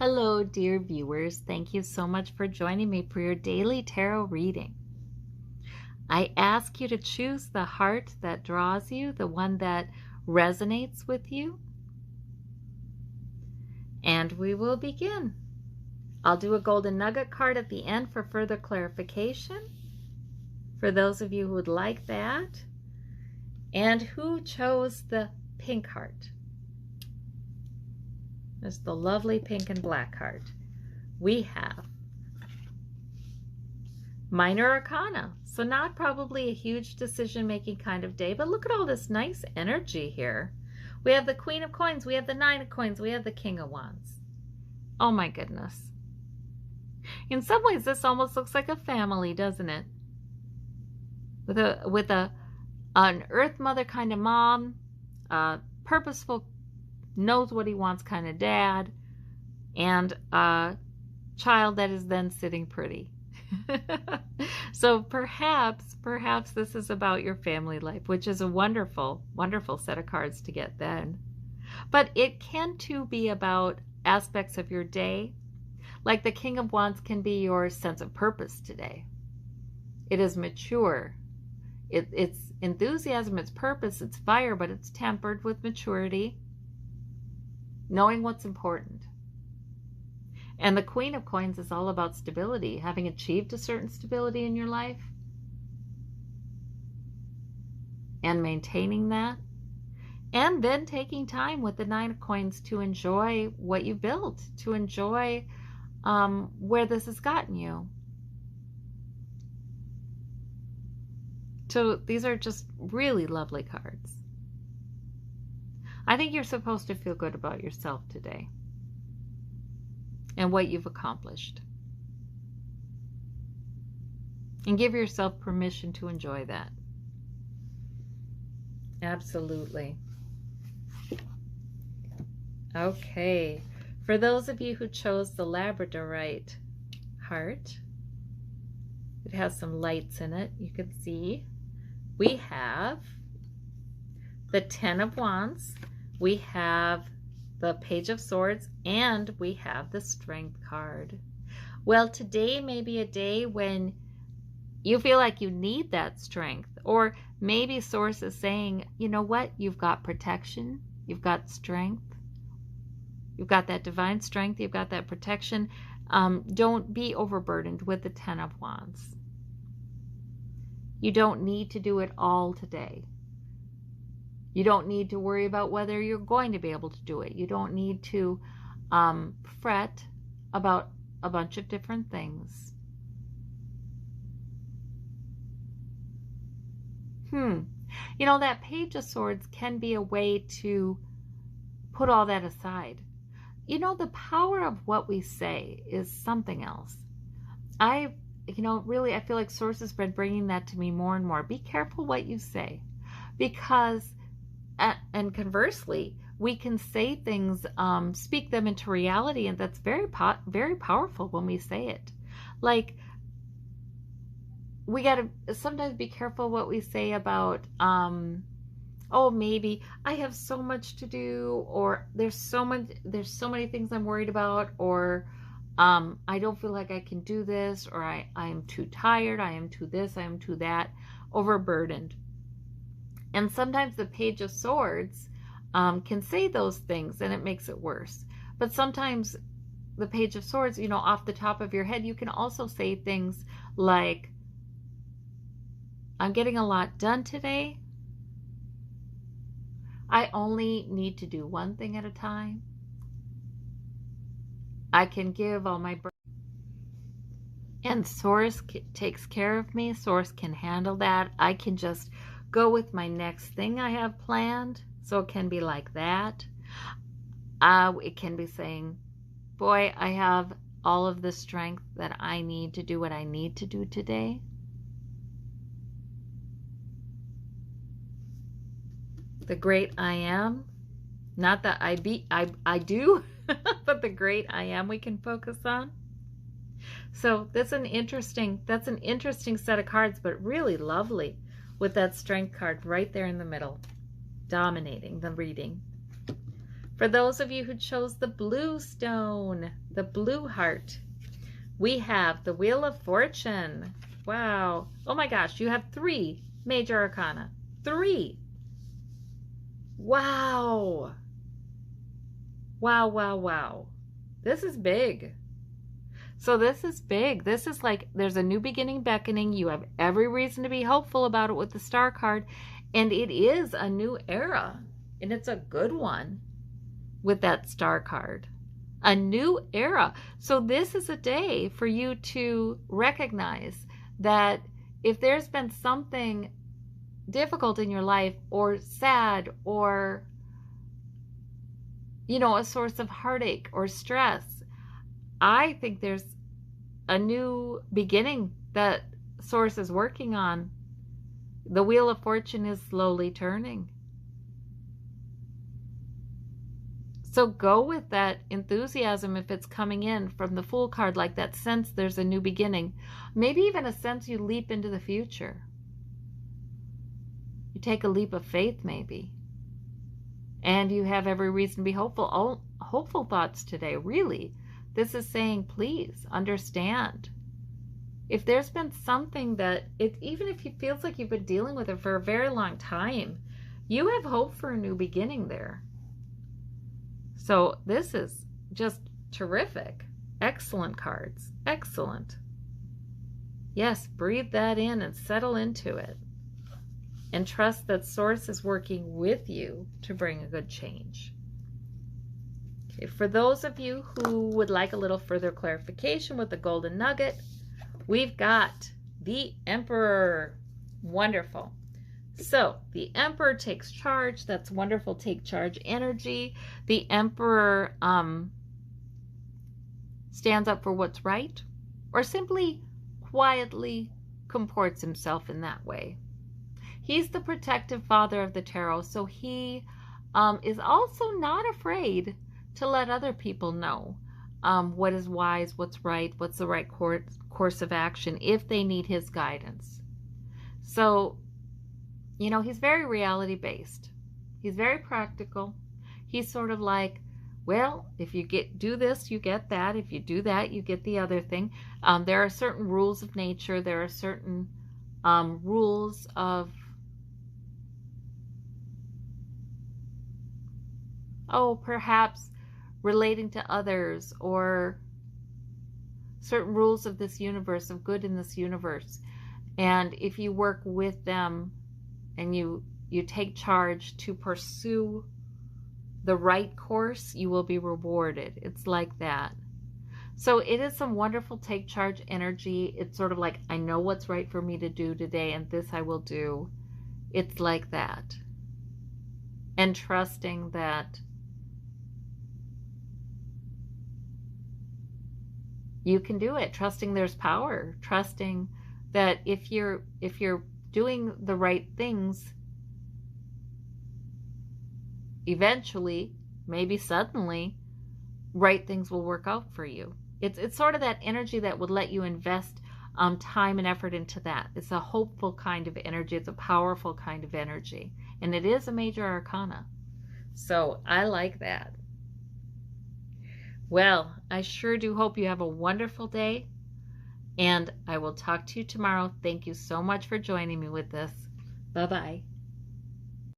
Hello, dear viewers. Thank you so much for joining me for your daily tarot reading. I ask you to choose the heart that draws you, the one that resonates with you. And we will begin. I'll do a golden nugget card at the end for further clarification, for those of you who would like that. And who chose the pink heart? There's the lovely pink and black heart. We have Minor Arcana. So not probably a huge decision-making kind of day, but look at all this nice energy here. We have the Queen of Coins, we have the Nine of Coins, we have the King of Wands. Oh my goodness. In some ways, this almost looks like a family, doesn't it? With an Earth Mother kind of mom, purposeful, knows what he wants kind of dad, and a child that is then sitting pretty. So perhaps this is about your family life, which is a wonderful, wonderful set of cards to get then. But it can too be about aspects of your day. Like the King of Wands can be your sense of purpose today. It is mature. It's enthusiasm, it's purpose, it's fire, but it's tempered with maturity. Knowing what's important. And the Queen of Coins is all about stability, having achieved a certain stability in your life and maintaining that. And then taking time with the Nine of Coins to enjoy what you built, to enjoy where this has gotten you. So these are just really lovely cards. I think you're supposed to feel good about yourself today and what you've accomplished. And give yourself permission to enjoy that. Absolutely. Okay. For those of you who chose the labradorite heart, it has some lights in it, you can see. We have the Ten of Wands. We have the Page of Swords, and we have the Strength card. Well, today may be a day when you feel like you need that strength, or maybe Source is saying, you know what, you've got protection, you've got strength, you've got that divine strength, you've got that protection. Don't be overburdened with the Ten of Wands. You don't need to do it all today. You don't need to worry about whether you're going to be able to do it. You don't need to fret about a bunch of different things. You know, that Page of Swords can be a way to put all that aside. You know, the power of what we say is something else. Really, I feel like Source has been bringing that to me more and more. Be careful what you say, because and conversely, we can say things, speak them into reality, and that's very powerful when we say it. Like, we got to sometimes be careful what we say about, oh, maybe I have so much to do, or there's so many things I'm worried about, or I don't feel like I can do this, or I'm too tired, I am too this, I am too that, overburdened. And sometimes the Page of Swords can say those things and it makes it worse. But sometimes the Page of Swords, you know, off the top of your head, you can also say things like, I'm getting a lot done today. I only need to do one thing at a time. I can give all my brain. And Source takes care of me. Source can handle that. I can just go with my next thing I have planned. So it can be like that. It can be saying, boy, I have all of the strength that I need to do what I need to do today. The great I am, not that I do, but the great I am we can focus on. So that's an interesting set of cards, but really lovely, with that Strength card right there in the middle, dominating the reading. For those of you who chose the blue stone, the blue heart, we have the Wheel of Fortune. Wow. Oh my gosh, you have 3 major arcana. 3. Wow. Wow, wow, wow. This is big. So this is big. This is like there's a new beginning beckoning. You have every reason to be hopeful about it with the Star card. And it is a new era. And it's a good one with that Star card. A new era. So this is a day for you to recognize that if there's been something difficult in your life or sad or, you know, a source of heartache or stress, I think there's a new beginning that Source is working on. The Wheel of Fortune is slowly turning. So go with that enthusiasm if it's coming in from the Fool card, like that sense there's a new beginning. Maybe even a sense you leap into the future. You take a leap of faith maybe. And you have every reason to be hopeful. All hopeful thoughts today, really. This is saying, please understand. If there's been something that, even if it feels like you've been dealing with it for a very long time, you have hope for a new beginning there. So this is just terrific. Excellent cards. Excellent. Yes, breathe that in and settle into it. And trust that Source is working with you to bring a good change. Okay, for those of you who would like a little further clarification with the golden nugget, we've got the Emperor. Wonderful. So the Emperor takes charge. That's wonderful. Take charge energy. The Emperor stands up for what's right, or simply quietly comports himself in that way. He's the protective father of the tarot, so he is also not afraid to let other people know what is wise, what's right, what's the right course of action if they need his guidance. So, you know, he's very reality-based. He's very practical. He's sort of like, well, if you do this, you get that. If you do that, you get the other thing. There are certain rules of nature. There are certain rules of, perhaps relating to others, or certain rules of this universe, of good in this universe. And if you work with them and you take charge to pursue the right course, you will be rewarded. It's like that. So it is some wonderful take charge energy. It's sort of like, I know what's right for me to do today, and this I will do. It's like that. And trusting that you can do it. Trusting there's power. Trusting that if you're doing the right things, eventually, maybe suddenly, right things will work out for you. It's sort of that energy that would let you invest time and effort into that. It's a hopeful kind of energy. It's a powerful kind of energy. And it is a major arcana. So I like that. Well, I sure do hope you have a wonderful day. And I will talk to you tomorrow. Thank you so much for joining me with this. Bye-bye.